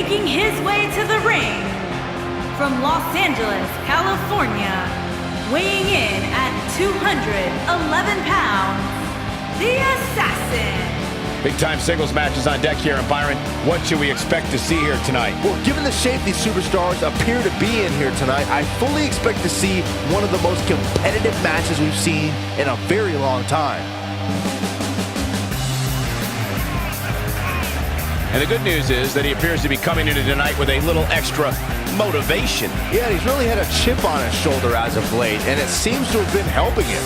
Making his way to the ring from Los Angeles, California, weighing in at 211 pounds, the Assassin. Big-time singles matches on deck here. And Byron, what should we expect to see here tonight? Well, given the shape these superstars appear to be in here tonight, I fully expect to see one of the most competitive matches we've seen in a very long time. And the good news is that he appears to be coming into tonight with a little extra motivation. Yeah, he's really had a chip on his shoulder as of late, and it seems to have been helping him.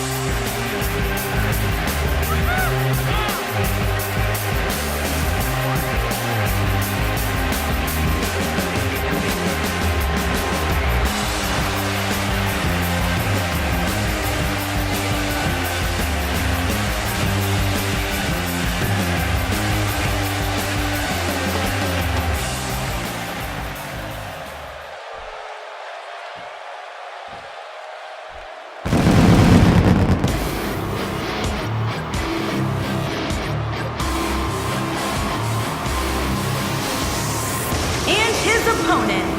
Opponent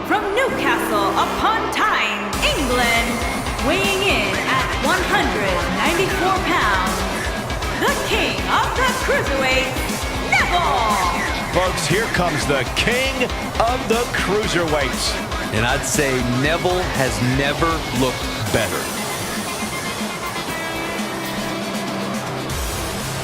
from Newcastle upon Tyne, England, weighing in at 194 pounds, the king of the cruiserweights, Neville. Folks, here comes the king of the cruiserweights. And I'd say Neville has never looked better.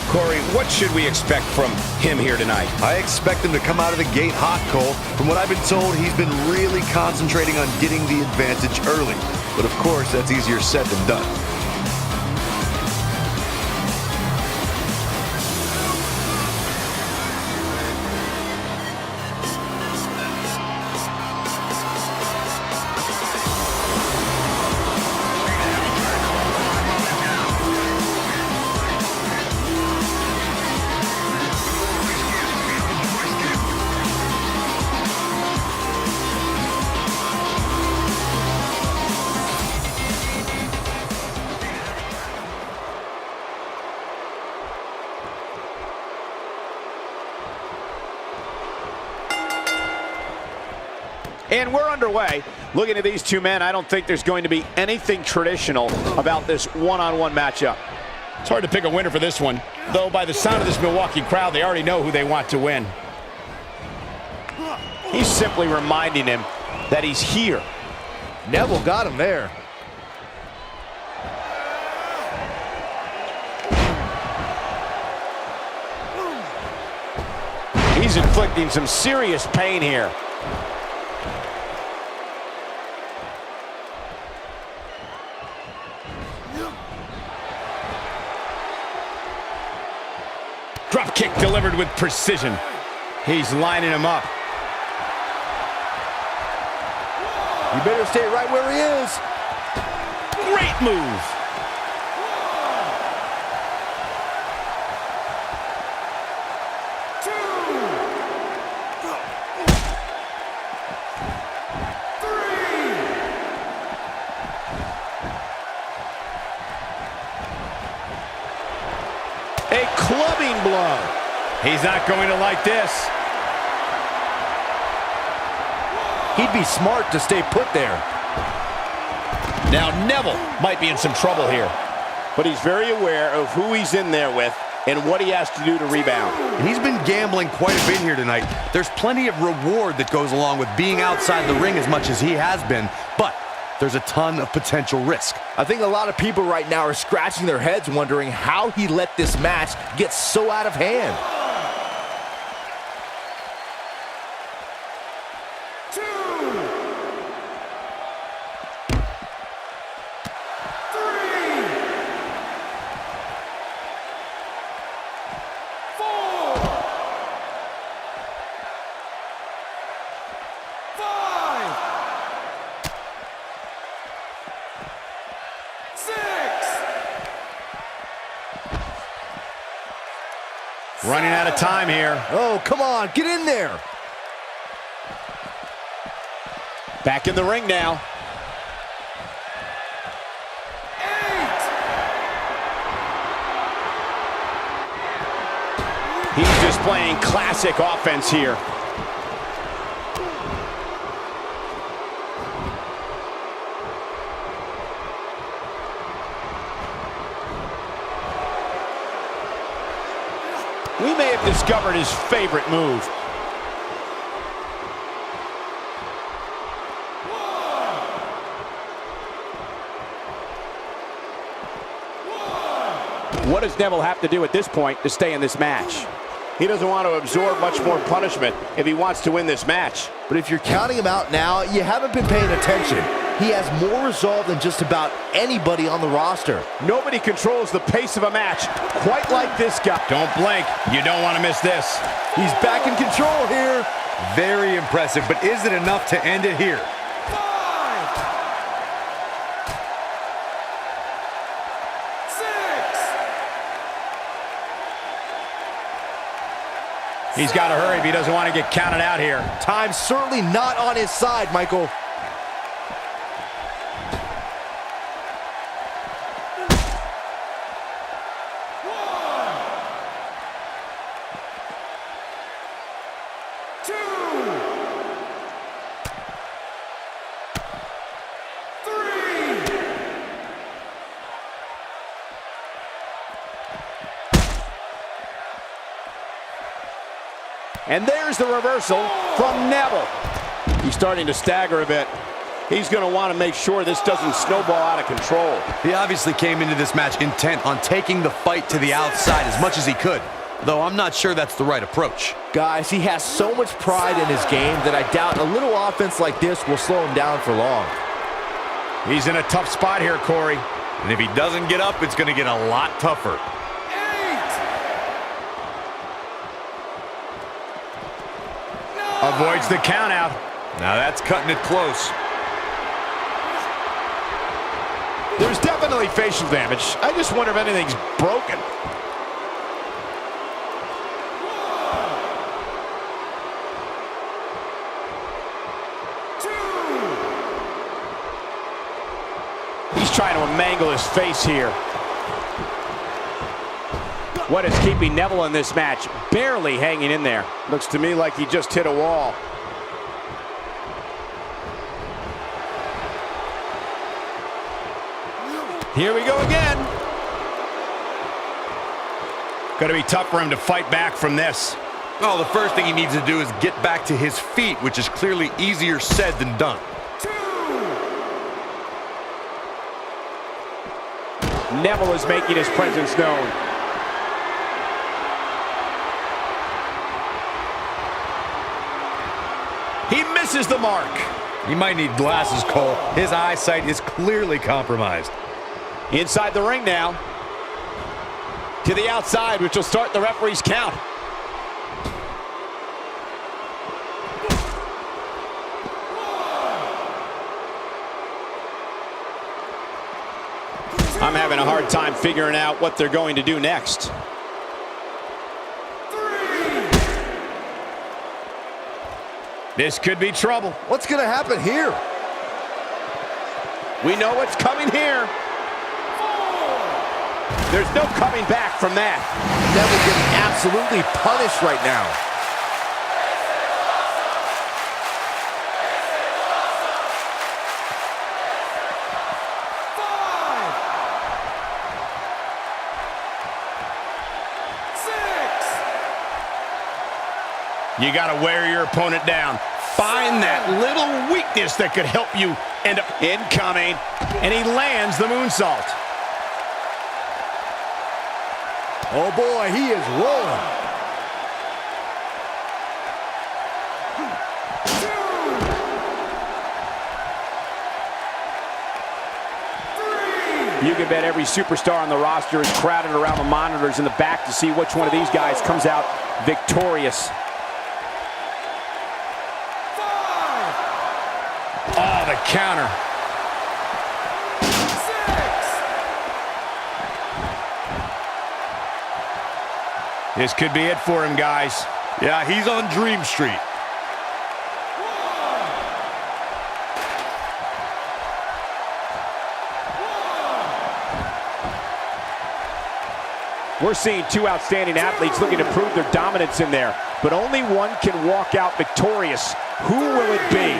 Corey, what should we expect from him here tonight? I expect him to come out of the gate hot, Cole. From what I've been told, he's been really concentrating on getting the advantage early. But of course, that's easier said than done. And we're underway. Looking at these two men, I don't think there's going to be anything traditional about this one-on-one matchup. It's hard to pick a winner for this one, though by the sound of this Milwaukee crowd, they already know who they want to win. He's simply reminding him that he's here. Neville got him there. He's inflicting some serious pain here. Drop kick delivered with precision. He's lining him up. You better stay right where he is. Great move. A clubbing blow. He's not going to like this. He'd be smart to stay put there. Now Neville might be in some trouble here, but he's very aware of who he's in there with and what he has to do to rebound. And he's been gambling quite a bit here tonight. There's plenty of reward that goes along with being outside the ring as much as he has been, but there's a ton of potential risk. I think a lot of people right now are scratching their heads wondering how he let this match get so out of hand. Running out of time here. Oh, come on, get in there. Back in the ring now. 8. He's displaying classic offense here. they've discovered his favorite move. What does Neville have to do at this point to stay in this match? He doesn't want to absorb much more punishment if he wants to win this match. But if you're counting him out now, you haven't been paying attention. He has more resolve than just about anybody on the roster. Nobody controls the pace of a match quite like this guy. Don't blink. You don't want to miss this. He's back in control here. Very impressive, but is it enough to end it here? 5, 6. He's got to hurry if he doesn't want to get counted out here. Time's certainly not on his side, Michael. And there's the reversal from Neville. He's starting to stagger a bit. He's going to want to make sure this doesn't snowball out of control. He obviously came into this match intent on taking the fight to the outside as much as he could, though I'm not sure that's the right approach. Guys, he has so much pride in his game that I doubt a little offense like this will slow him down for long. He's in a tough spot here, Corey. And if he doesn't get up, it's going to get a lot tougher. Avoids the count out. Now that's cutting it close. There's definitely facial damage. I just wonder if anything's broken. He's trying to mangle his face here. What is keeping Neville in this match? Barely hanging in there. Looks to me like he just hit a wall. Here we go again. Going to be tough for him to fight back from this. Well, the first thing he needs to do is get back to his feet, which is clearly easier said than done. Neville is making his presence known. He misses the mark. He might need glasses, Cole. His eyesight is clearly compromised. Inside the ring now. To the outside, which will start the referee's count. I'm having a hard time figuring out what they're going to do next. This could be trouble. What's going to happen here? We know what's coming here. There's no coming back from that. Neville getting absolutely punished right now. You got to wear your opponent down. Find that little weakness that could help you end up incoming. And he lands the moonsault. Oh boy, he is rolling. You can bet every superstar on the roster is crowded around the monitors in the back to see which one of these guys comes out victorious. Oh, the counter. 6. This could be it for him, guys. Yeah, he's on Dream Street. We're seeing two outstanding athletes looking to prove their dominance in there, but only one can walk out victorious. Who will it be?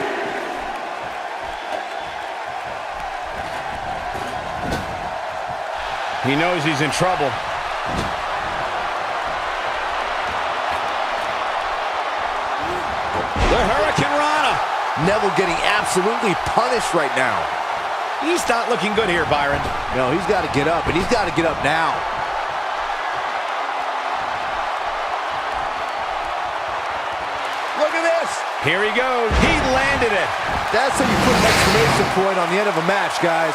He knows he's in trouble. Neville getting absolutely punished right now. He's not looking good here, Byron. No, he's got to get up, and he's got to get up now. Look at this. Here he goes. He landed it. That's how you put an exclamation point on the end of a match, guys.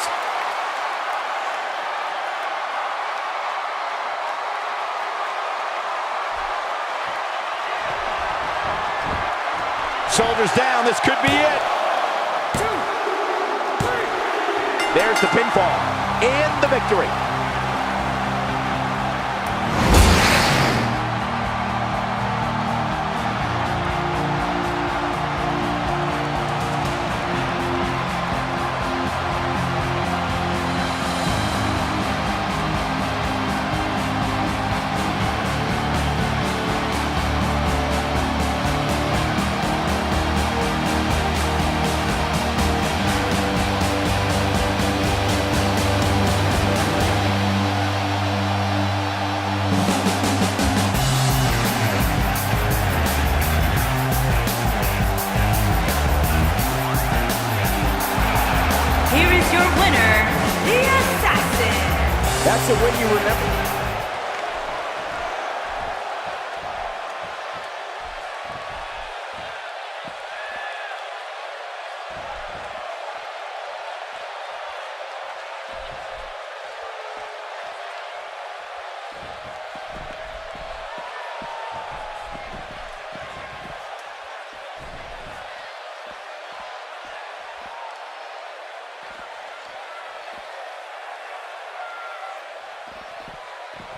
Shoulders down. This could be it. 2, 3. There's the pinfall and the victory. Here is your winner, the Assassin. That's a win you remember.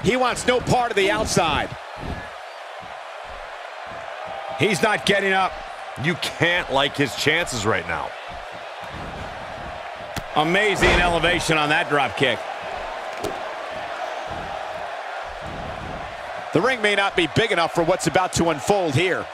He wants no part of the outside. He's not getting up. You can't like his chances right now. Amazing elevation on that drop kick. The ring may not be big enough for what's about to unfold here.